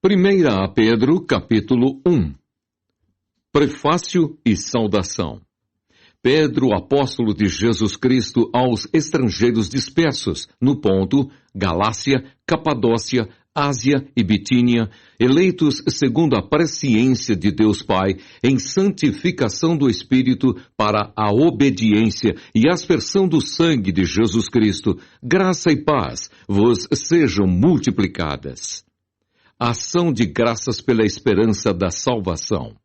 Primeira a Pedro, capítulo 1. Prefácio e saudação. Pedro, apóstolo de Jesus Cristo, aos estrangeiros dispersos no Ponto, Galácia, Capadócia, Ásia e Bitínia, eleitos segundo a presciência de Deus Pai, em santificação do Espírito para a obediência e aspersão do sangue de Jesus Cristo, graça e paz vos sejam multiplicadas. Ação de graças pela esperança da salvação.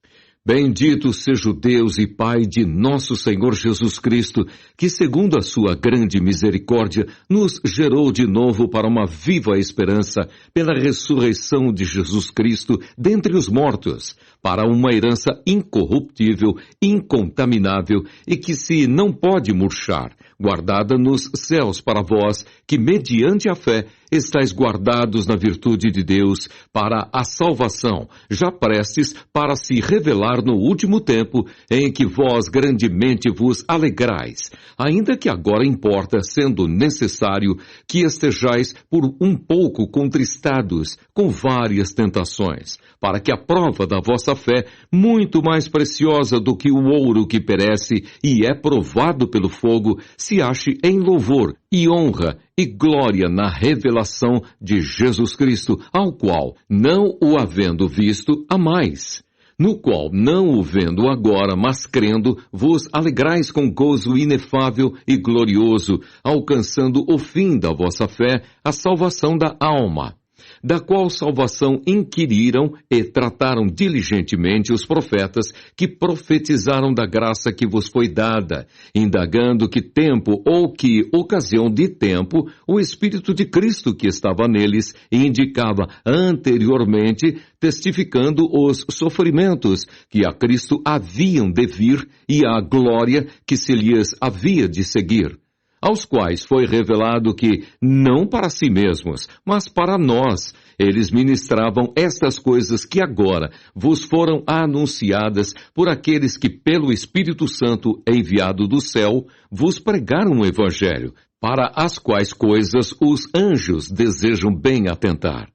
Bendito seja o Deus e Pai de nosso Senhor Jesus Cristo, que segundo a sua grande misericórdia, nos gerou de novo para uma viva esperança pela ressurreição de Jesus Cristo dentre os mortos, para uma herança incorruptível, incontaminável e que se não pode murchar, guardada nos céus para vós, que mediante a fé estáis guardados na virtude de Deus para a salvação, já prestes para se revelar no último tempo, em que vós grandemente vos alegrais, ainda que agora importa, sendo necessário, que estejais por um pouco contristados com várias tentações, para que a prova da vossa fé, muito mais preciosa do que o ouro que perece e é provado pelo fogo, se ache em louvor e honra e glória na revelação de Jesus Cristo, ao qual, não o havendo visto, amais. No qual, não o vendo agora, mas crendo, vos alegrais com gozo inefável e glorioso, alcançando o fim da vossa fé, a salvação da alma. Da qual salvação inquiriram e trataram diligentemente os profetas que profetizaram da graça que vos foi dada, indagando que tempo ou que ocasião de tempo o Espírito de Cristo que estava neles indicava anteriormente, testificando os sofrimentos que a Cristo haviam de vir e a glória que se lhes havia de seguir, aos quais foi revelado que, não para si mesmos, mas para nós, eles ministravam estas coisas que agora vos foram anunciadas por aqueles que, pelo Espírito Santo enviado do céu, vos pregaram o Evangelho, para as quais coisas os anjos desejam bem atentar.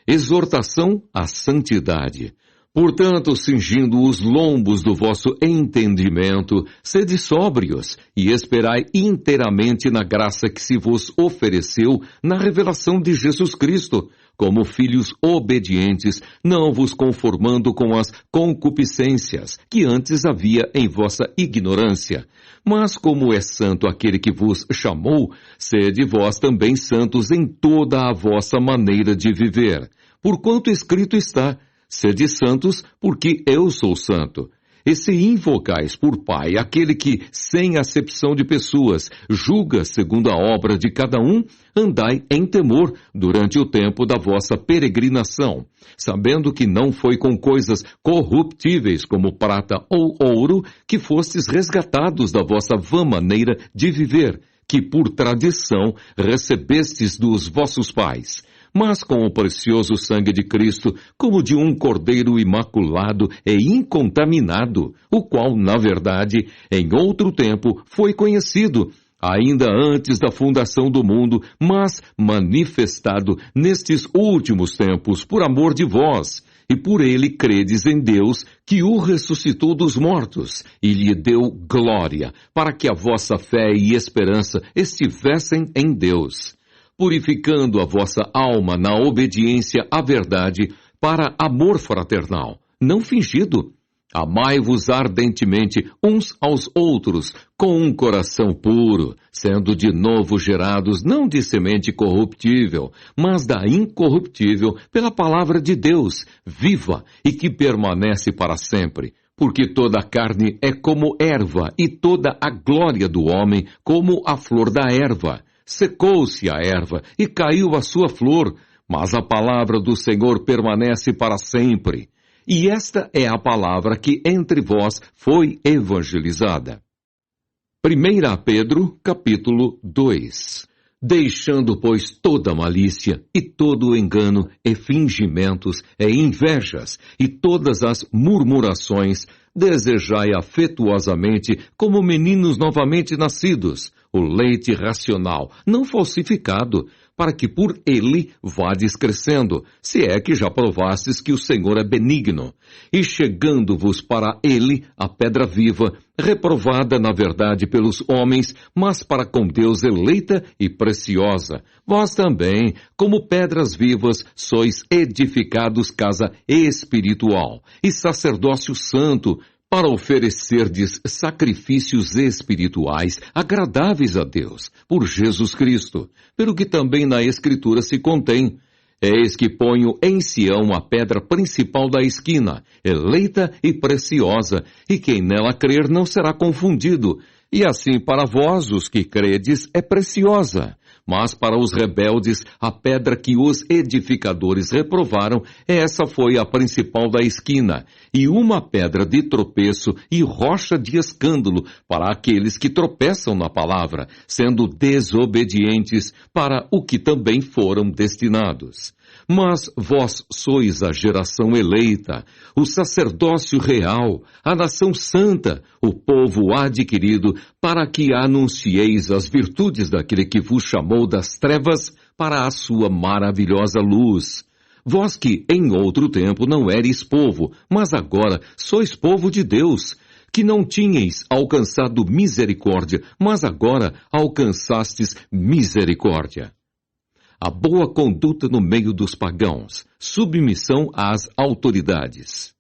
Exortação à santidade. Portanto, cingindo os lombos do vosso entendimento, sede sóbrios e esperai inteiramente na graça que se vos ofereceu na revelação de Jesus Cristo, como filhos obedientes, não vos conformando com as concupiscências que antes havia em vossa ignorância. Mas como é santo aquele que vos chamou, sede vós também santos em toda a vossa maneira de viver. Porquanto escrito está: sede santos, porque eu sou santo. E se invocais por Pai aquele que, sem acepção de pessoas, julga segundo a obra de cada um, andai em temor durante o tempo da vossa peregrinação, sabendo que não foi com coisas corruptíveis como prata ou ouro que fostes resgatados da vossa vã maneira de viver, que por tradição recebestes dos vossos pais, mas com o precioso sangue de Cristo, como de um cordeiro imaculado e incontaminado, o qual, na verdade, em outro tempo foi conhecido, ainda antes da fundação do mundo, mas manifestado nestes últimos tempos por amor de vós, e por ele credes em Deus, que o ressuscitou dos mortos, e lhe deu glória, para que a vossa fé e esperança estivessem em Deus, purificando a vossa alma na obediência à verdade para amor fraternal, não fingido. Amai-vos ardentemente uns aos outros, com um coração puro, sendo de novo gerados não de semente corruptível, mas da incorruptível pela palavra de Deus, viva e que permanece para sempre. Porque toda a carne é como erva, e toda a glória do homem como a flor da erva. Secou-se a erva e caiu a sua flor, mas a palavra do Senhor permanece para sempre. E esta é a palavra que entre vós foi evangelizada. 1 Pedro, capítulo 2. Deixando, pois, toda malícia, e todo engano, e fingimentos, e invejas, e todas as murmurações, desejai afetuosamente, como meninos novamente nascidos, o leite racional, não falsificado, para que por ele vades crescendo, se é que já provastes que o Senhor é benigno, e chegando-vos para ele a pedra viva, reprovada na verdade pelos homens, mas para com Deus eleita e preciosa. Vós também, como pedras vivas, sois edificados casa espiritual e sacerdócio santo, para oferecerdes sacrifícios espirituais agradáveis a Deus, por Jesus Cristo, pelo que também na Escritura se contém: eis que ponho em Sião a pedra principal da esquina, eleita e preciosa, e quem nela crer não será confundido. E assim para vós, os que credes, é preciosa. Mas para os rebeldes, a pedra que os edificadores reprovaram, essa foi a principal da esquina, e uma pedra de tropeço e rocha de escândalo para aqueles que tropeçam na palavra, sendo desobedientes para o que também foram destinados. Mas vós sois a geração eleita, o sacerdócio real, a nação santa, o povo adquirido, para que anuncieis as virtudes daquele que vos chamou das trevas para a sua maravilhosa luz. Vós que em outro tempo não eres povo, mas agora sois povo de Deus, que não tinhais alcançado misericórdia, mas agora alcançastes misericórdia. A boa conduta no meio dos pagãos, submissão às autoridades.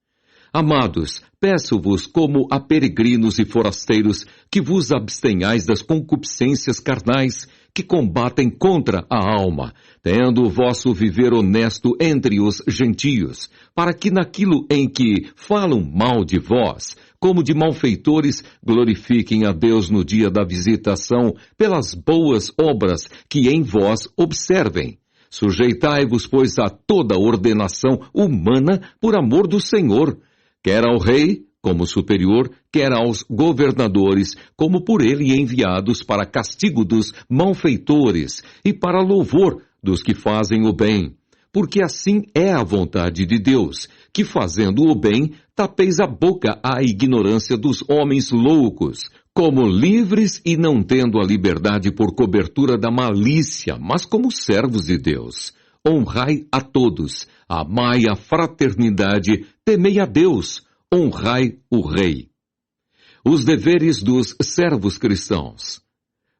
Amados, peço-vos como a peregrinos e forasteiros que vos abstenhais das concupiscências carnais que combatem contra a alma, tendo o vosso viver honesto entre os gentios, para que naquilo em que falam mal de vós, como de malfeitores, glorifiquem a Deus no dia da visitação pelas boas obras que em vós observem. Sujeitai-vos, pois, a toda ordenação humana por amor do Senhor, quer ao rei, como superior, quer aos governadores, como por ele enviados para castigo dos malfeitores e para louvor dos que fazem o bem. Porque assim é a vontade de Deus, que fazendo o bem, tapeis a boca à ignorância dos homens loucos, como livres e não tendo a liberdade por cobertura da malícia, mas como servos de Deus. Honrai a todos, amai a fraternidade, temei a Deus, honrai o Rei. Os deveres dos servos cristãos.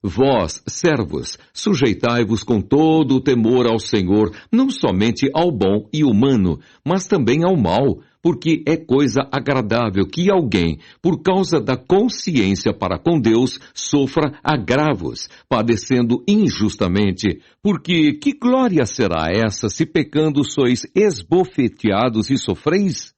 Vós, servos, sujeitai-vos com todo o temor ao Senhor, não somente ao bom e humano, mas também ao mal, porque é coisa agradável que alguém, por causa da consciência para com Deus, sofra agravos, padecendo injustamente. Porque que glória será essa se pecando sois esbofeteados e sofreis?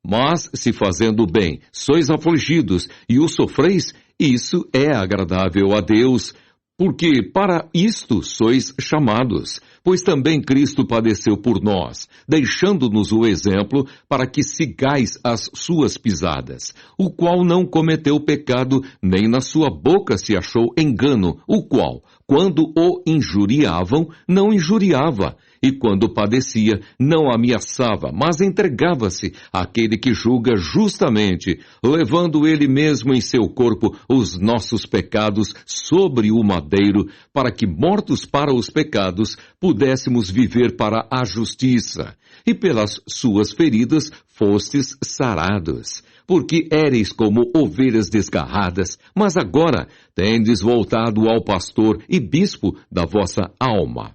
Mas se fazendo o bem sois afligidos e o sofreis, isso é agradável a Deus, porque para isto sois chamados, pois também Cristo padeceu por nós, deixando-nos o exemplo para que sigais as suas pisadas, o qual não cometeu pecado, nem na sua boca se achou engano, o qual, quando o injuriavam, não injuriava, e quando padecia, não ameaçava, mas entregava-se àquele que julga justamente, levando ele mesmo em seu corpo os nossos pecados sobre o madeiro, para que, mortos para os pecados, pudéssemos viver para a justiça. E pelas suas feridas fostes sarados. Porque éreis como ovelhas desgarradas, mas agora tendes voltado ao pastor e bispo da vossa alma.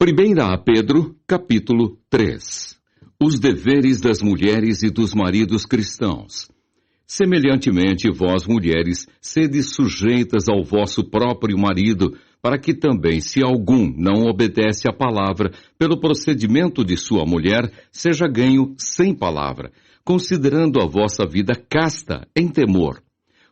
1 Pedro, capítulo 3. Os deveres das mulheres e dos maridos cristãos. Semelhantemente, vós, mulheres, sedes sujeitas ao vosso próprio marido, para que também, se algum não obedece à palavra, pelo procedimento de sua mulher, seja ganho sem palavra, considerando a vossa vida casta, em temor.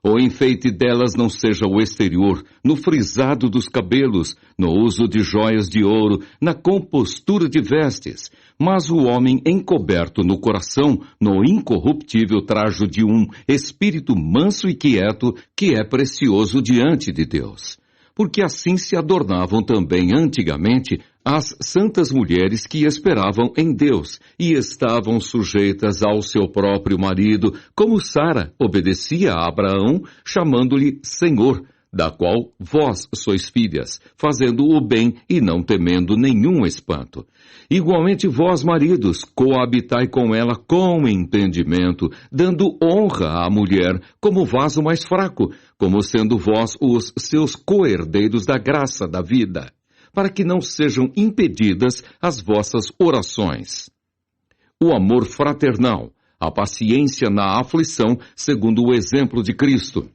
O enfeite delas não seja o exterior, no frisado dos cabelos, no uso de joias de ouro, na compostura de vestes, mas o homem encoberto no coração, no incorruptível trajo de um espírito manso e quieto, que é precioso diante de Deus. Porque assim se adornavam também antigamente as santas mulheres que esperavam em Deus e estavam sujeitas ao seu próprio marido, como Sara obedecia a Abraão, chamando-lhe Senhor, da qual vós sois filhas, fazendo o bem e não temendo nenhum espanto. Igualmente vós, maridos, coabitai com ela com entendimento, dando honra à mulher como vaso mais fraco, como sendo vós os seus co-herdeiros da graça da vida, para que não sejam impedidas as vossas orações. O amor fraternal, a paciência na aflição, segundo o exemplo de Cristo.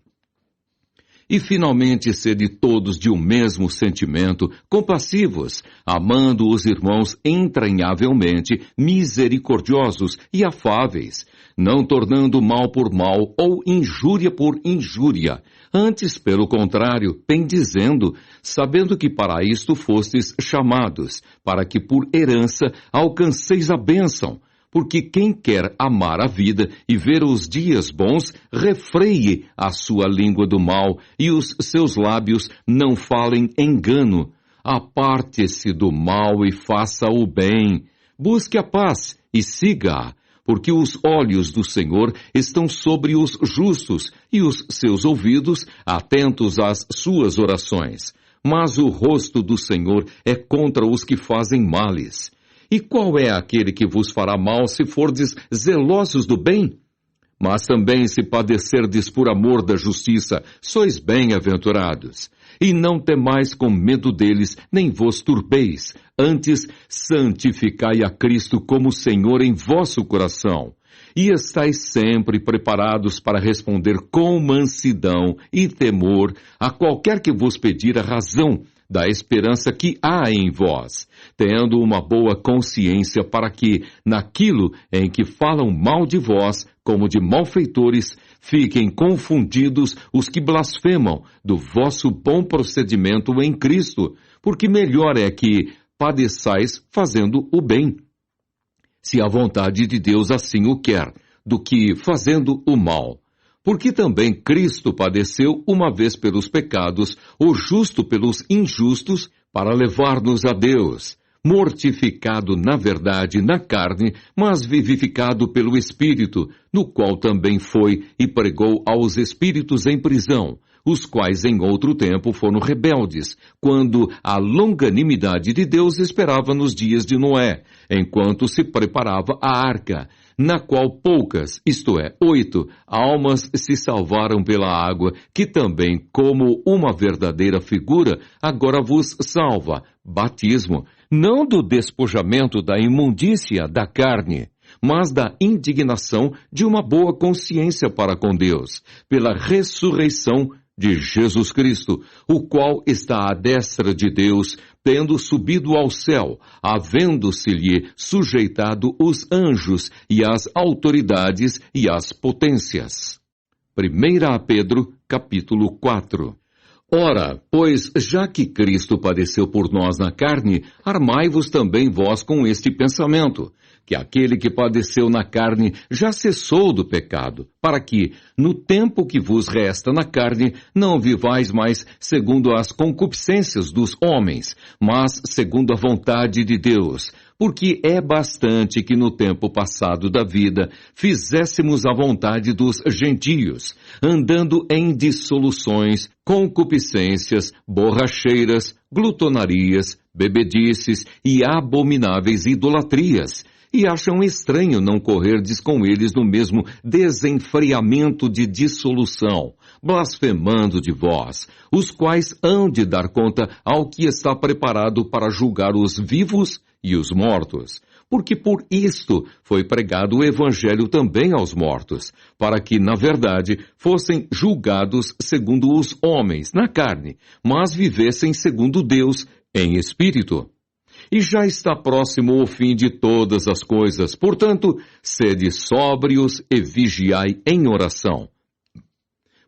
E finalmente sede todos de um mesmo sentimento, compassivos, amando os irmãos entranhavelmente, misericordiosos e afáveis, não tornando mal por mal ou injúria por injúria, antes, pelo contrário, bendizendo, sabendo que para isto fostes chamados, para que por herança alcanceis a bênção. Porque quem quer amar a vida e ver os dias bons, refreie a sua língua do mal e os seus lábios não falem engano. Aparte-se do mal e faça o bem. Busque a paz e siga-a, porque os olhos do Senhor estão sobre os justos e os seus ouvidos atentos às suas orações. Mas o rosto do Senhor é contra os que fazem males. E qual é aquele que vos fará mal se fordes zelosos do bem? Mas também se padecerdes por amor da justiça, sois bem-aventurados. E não temais com medo deles, nem vos turbeis. Antes, santificai a Cristo como Senhor em vosso coração. E estais sempre preparados para responder com mansidão e temor a qualquer que vos pedir a razão da esperança que há em vós, tendo uma boa consciência para que, naquilo em que falam mal de vós, como de malfeitores, fiquem confundidos os que blasfemam do vosso bom procedimento em Cristo, porque melhor é que padeçais fazendo o bem, se a vontade de Deus assim o quer, do que fazendo o mal. Porque também Cristo padeceu uma vez pelos pecados, o justo pelos injustos, para levar-nos a Deus, mortificado na verdade na carne, mas vivificado pelo Espírito, no qual também foi e pregou aos espíritos em prisão, os quais em outro tempo foram rebeldes, quando a longanimidade de Deus esperava nos dias de Noé, enquanto se preparava a arca, na qual poucas, isto é, 8, almas se salvaram pela água, que também, como uma verdadeira figura, agora vos salva, batismo, não do despojamento da imundícia da carne, mas da indignação de uma boa consciência para com Deus, pela ressurreição de Jesus Cristo, o qual está à destra de Deus, tendo subido ao céu, havendo-se-lhe sujeitado os anjos e as autoridades e as potências. 1 Pedro, capítulo 4. Ora, pois, já que Cristo padeceu por nós na carne, armai-vos também vós com este pensamento, que aquele que padeceu na carne já cessou do pecado, para que, no tempo que vos resta na carne, não vivais mais segundo as concupiscências dos homens, mas segundo a vontade de Deus, porque é bastante que no tempo passado da vida fizéssemos a vontade dos gentios, andando em dissoluções, concupiscências, borracheiras, glutonarias, bebedices e abomináveis idolatrias, e acham estranho não correrdes com eles no mesmo desenfreamento de dissolução, blasfemando de vós, os quais hão de dar conta ao que está preparado para julgar os vivos e os mortos. Porque por isto foi pregado o Evangelho também aos mortos, para que, na verdade, fossem julgados segundo os homens, na carne, mas vivessem segundo Deus, em espírito. E já está próximo o fim de todas as coisas, portanto, sede sóbrios e vigiai em oração.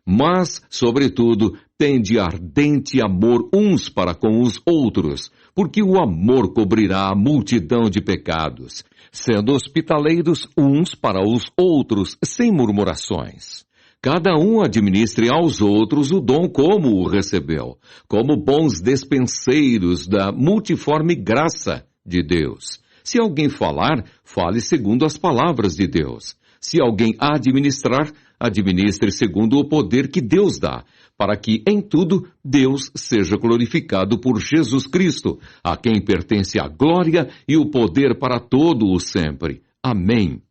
Mas, sobretudo, tende ardente amor uns para com os outros, porque o amor cobrirá a multidão de pecados, sendo hospitaleiros uns para os outros, sem murmurações. Cada um administre aos outros o dom como o recebeu, como bons despenseiros da multiforme graça de Deus. Se alguém falar, fale segundo as palavras de Deus. Se alguém administrar, administre segundo o poder que Deus dá, para que em tudo Deus seja glorificado por Jesus Cristo, a quem pertence a glória e o poder para todo o sempre. Amém.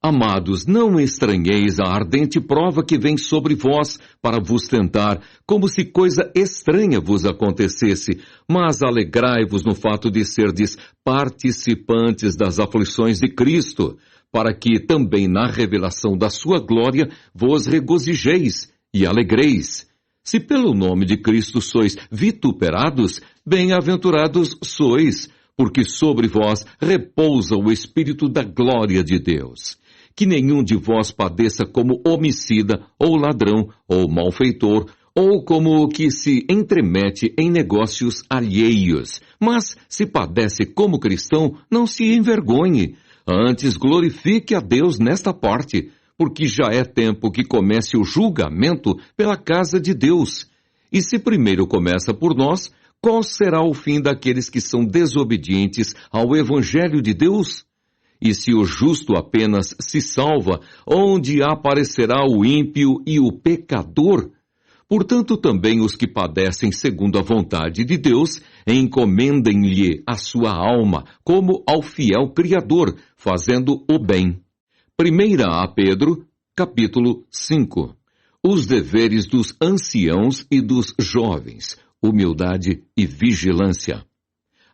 Amados, não estranheis a ardente prova que vem sobre vós para vos tentar, como se coisa estranha vos acontecesse, mas alegrai-vos no fato de serdes participantes das aflições de Cristo, para que também na revelação da sua glória vos regozijeis e alegreis. Se pelo nome de Cristo sois vituperados, bem-aventurados sois, porque sobre vós repousa o Espírito da glória de Deus. Que nenhum de vós padeça como homicida, ou ladrão, ou malfeitor, ou como o que se entremete em negócios alheios. Mas, se padece como cristão, não se envergonhe. Antes glorifique a Deus nesta parte, porque já é tempo que comece o julgamento pela casa de Deus. E se primeiro começa por nós, qual será o fim daqueles que são desobedientes ao Evangelho de Deus? E se o justo apenas se salva, onde aparecerá o ímpio e o pecador? Portanto, também os que padecem segundo a vontade de Deus, encomendem-lhe a sua alma, como ao fiel Criador, fazendo o bem. 1 a Pedro, capítulo 5. Os deveres dos anciãos e dos jovens, humildade e vigilância.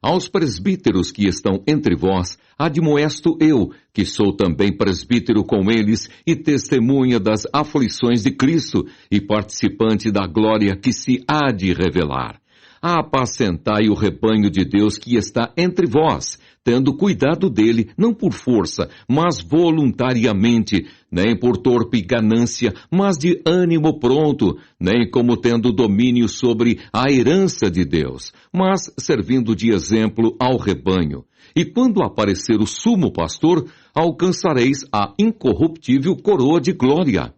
Aos presbíteros que estão entre vós, admoesto eu, que sou também presbítero com eles e testemunha das aflições de Cristo e participante da glória que se há de revelar. Apacentai o rebanho de Deus que está entre vós, tendo cuidado dele, não por força, mas voluntariamente, nem por torpe ganância, mas de ânimo pronto, nem como tendo domínio sobre a herança de Deus, mas servindo de exemplo ao rebanho. E quando aparecer o sumo pastor, alcançareis a incorruptível coroa de glória.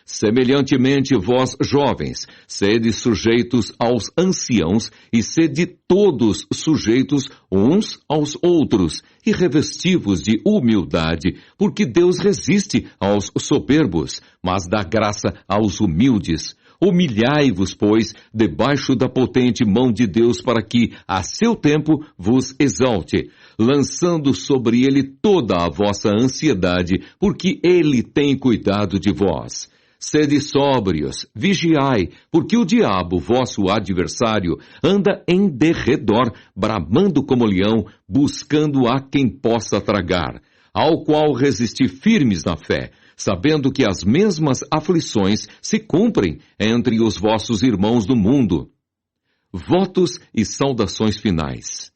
Semelhantemente, vós, jovens, sede sujeitos aos anciãos e sede todos sujeitos uns aos outros e revestivos de humildade, porque Deus resiste aos soberbos, mas dá graça aos humildes. Humilhai-vos, pois, debaixo da potente mão de Deus para que, a seu tempo, vos exalte, lançando sobre ele toda a vossa ansiedade, porque ele tem cuidado de vós. Sede sóbrios, vigiai, porque o diabo, vosso adversário, anda em derredor, bramando como leão, buscando a quem possa tragar, ao qual resisti firmes na fé, sabendo que as mesmas aflições se cumprem entre os vossos irmãos do mundo. Votos e saudações finais.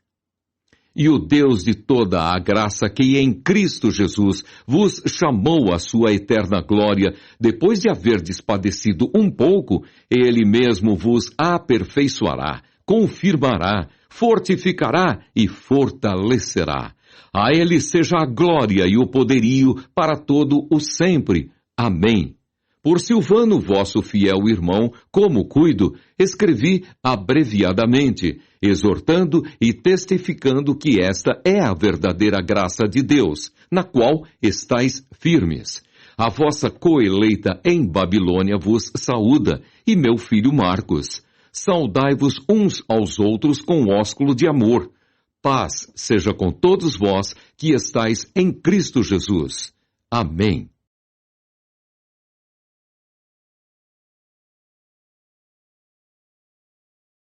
E o Deus de toda a graça que em Cristo Jesus vos chamou à sua eterna glória, depois de haverdes padecido um pouco, Ele mesmo vos aperfeiçoará, confirmará, fortificará e fortalecerá. A Ele seja a glória e o poderio para todo o sempre. Amém. Por Silvano, vosso fiel irmão, como cuido, escrevi abreviadamente, exortando e testificando que esta é a verdadeira graça de Deus, na qual estáis firmes. A vossa coeleita em Babilônia vos saúda, e meu filho Marcos. Saudai-vos uns aos outros com ósculo de amor. Paz seja com todos vós que estáis em Cristo Jesus. Amém.